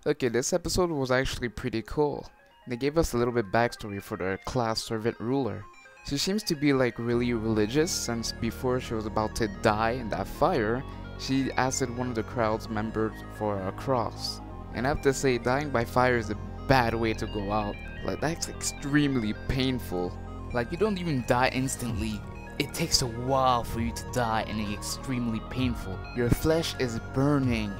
Okay, this episode was actually pretty cool. They gave us a little bit backstory for the class servant ruler. She seems to be like really religious since before she was about to die in that fire, she asked one of the crowd's members for a cross. And I have to say, dying by fire is a bad way to go out. Like, that's extremely painful. Like, you don't even die instantly. It takes a while for you to die and it's extremely painful. Your flesh is burning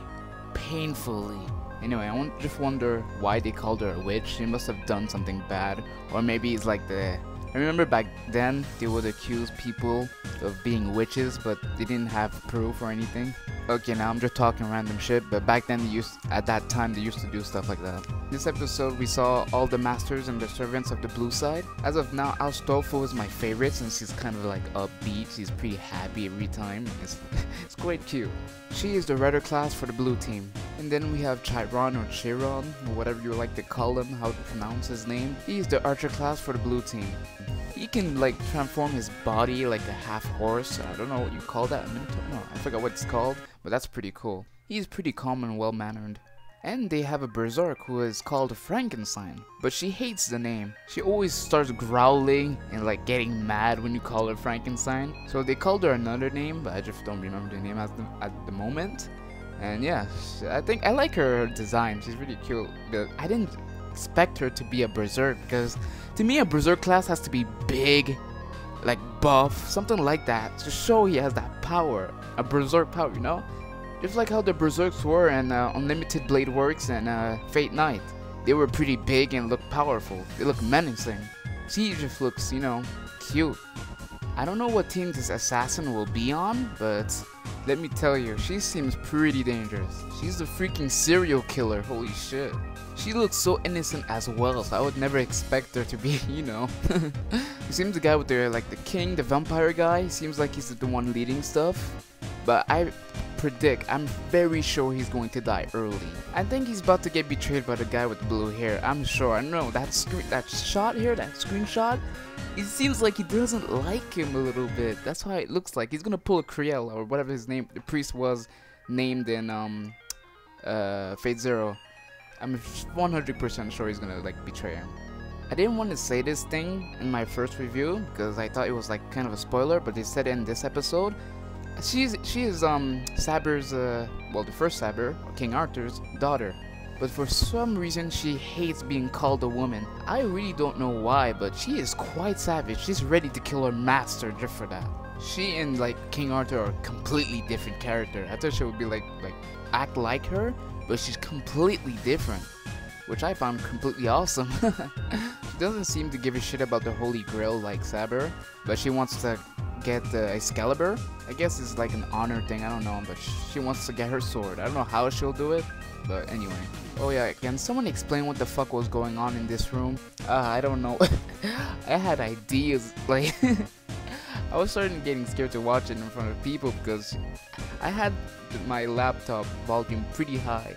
painfully. Anyway, I just wonder why they called her a witch. She must have done something bad. Or maybe it's like I remember back then they would accuse people of being witches, but they didn't have proof or anything. Okay, now I'm just talking random shit, but back then at that time they used to do stuff like that. This episode we saw all the masters and the servants of the blue side. As of now, Astolfo is my favorite since he's kind of like upbeat. He's pretty happy every time. It's quite cute. She is the rudder class for the blue team. And then we have Chiron or Chiron, or whatever you like to call him, how to pronounce his name. He's the archer class for the blue team. He can like transform his body like a half horse. I don't know what you call that. No, I forgot what it's called, but that's pretty cool. He's pretty calm and well mannered. And they have a berserk who is called Frankenstein, but she hates the name. She always starts growling and like getting mad when you call her Frankenstein. So they called her another name, but I just don't remember the name at the moment. And yeah, I think I like her design. She's really cute. But I didn't expect her to be a berserk because to me a berserk class has to be big, like buff, something like that, to show he has that power, a berserk power, you know? Just like how the berserks were in Unlimited Blade Works and Fate Night. They were pretty big and looked powerful. They look menacing. She just looks, you know, cute. I don't know what team this assassin will be on, but let me tell you, she seems pretty dangerous. She's the freaking serial killer, holy shit. She looks so innocent as well, so I would never expect her to be, you know. He seems the guy with the, like the king, the vampire guy, seems like he's the one leading stuff. But I predict, I'm very sure he's going to die early. I think he's about to get betrayed by the guy with blue hair, I'm sure. I know, that shot here, that screenshot, it seems like he doesn't like him a little bit. That's how it looks like. He's gonna pull a Kriel, or whatever his name, the priest was named in Fate Zero. I'm 100% sure he's gonna like betray him. I didn't want to say this thing in my first review because I thought it was like kind of a spoiler, but they said it in this episode. She is Saber's well, the first Saber, King Arthur's daughter. But for some reason she hates being called a woman. I really don't know why, but she is quite savage. She's ready to kill her master just for that. She and like King Arthur are completely different character. I thought she would be like act like her, but she's completely different, which I found completely awesome. She doesn't seem to give a shit about the Holy Grail like Saber, but she wants to get the Excalibur. I guess it's like an honor thing, I don't know, but she wants to get her sword. I don't know how she'll do it, but anyway. Oh yeah, can someone explain what the fuck was going on in this room? I don't know. I had ideas, like I was starting getting scared to watch it in front of people because I had my laptop volume pretty high.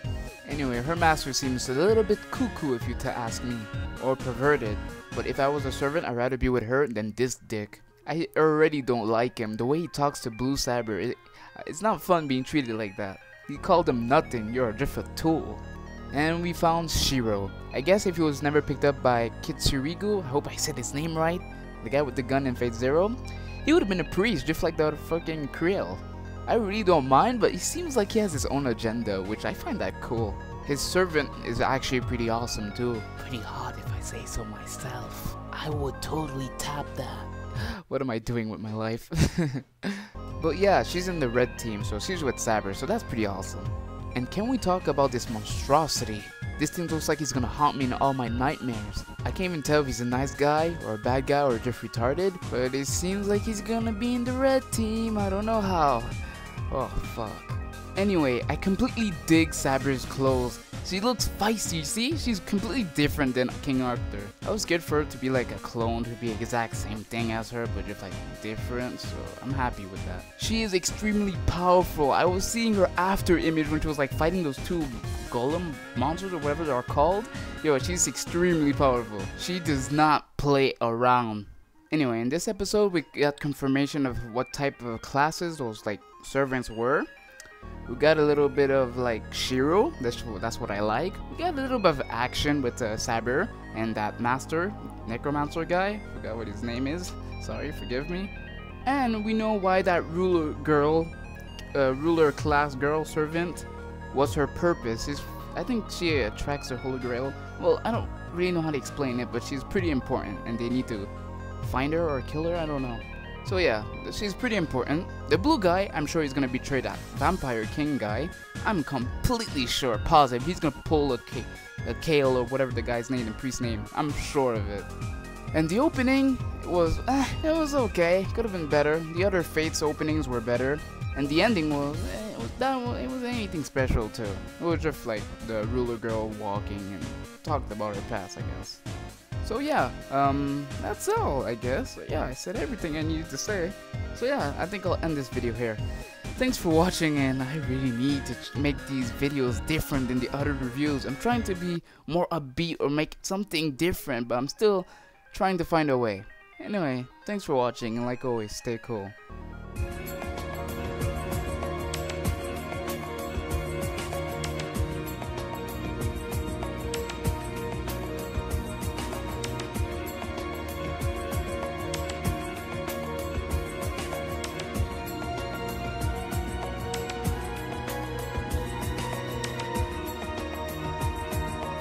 Anyway, her master seems a little bit cuckoo if you to ask me, or perverted. But if I was a servant, I'd rather be with her than this dick. I already don't like him. The way he talks to Blue Saber, it's not fun being treated like that. He called him nothing, you're just a tool. And we found Shiro. I guess if he was never picked up by Kitsurigu, I hope I said his name right, the guy with the gun in Fate Zero, he would have been a priest just like the fucking Kriel. I really don't mind, but he seems like he has his own agenda, which I find that cool. His servant is actually pretty awesome too. Pretty hot if I say so myself. I would totally tap that. What am I doing with my life? But yeah, she's in the red team, so she's with Saber, so that's pretty awesome. And can we talk about this monstrosity? This thing looks like he's gonna haunt me in all my nightmares. I can't even tell if he's a nice guy, or a bad guy, or just retarded, but it seems like he's gonna be in the red team, I don't know how. Oh fuck. Anyway, I completely dig Saber's clothes. She looks feisty, see? She's completely different than King Arthur. I was scared for her to be like a clone, to be the exact same thing as her, but just like different, so I'm happy with that. She is extremely powerful. I was seeing her after image when she was like fighting those two golem monsters or whatever they are called. Yo, she's extremely powerful. She does not play around. Anyway, in this episode we got confirmation of what type of classes those like servants were. We got a little bit of like Shiro, that's what I like. We got a little bit of action with Saber and that master, necromancer guy, forgot what his name is, sorry, forgive me. And we know why that ruler class girl servant was her purpose. I think she attracts the Holy Grail. Well, I don't really know how to explain it, but she's pretty important and they need to find her or kill her, I don't know. So yeah, she's pretty important. The blue guy, I'm sure he's gonna betray that Vampire King guy. I'm completely sure, positive, he's gonna pull a Kale or whatever the guy's name, the priest's name. I'm sure of it. And the opening was, it was okay. Could have been better. The other Fates openings were better. And the ending was, it was anything special too. It was just like the ruler girl walking and talked about her past, I guess. So yeah, that's all, I guess. Yeah, I said everything I needed to say. So yeah, I think I'll end this video here. Thanks for watching, and I really need to make these videos different than the other reviews. I'm trying to be more upbeat or make something different, but I'm still trying to find a way. Anyway, thanks for watching, and like always, stay cool.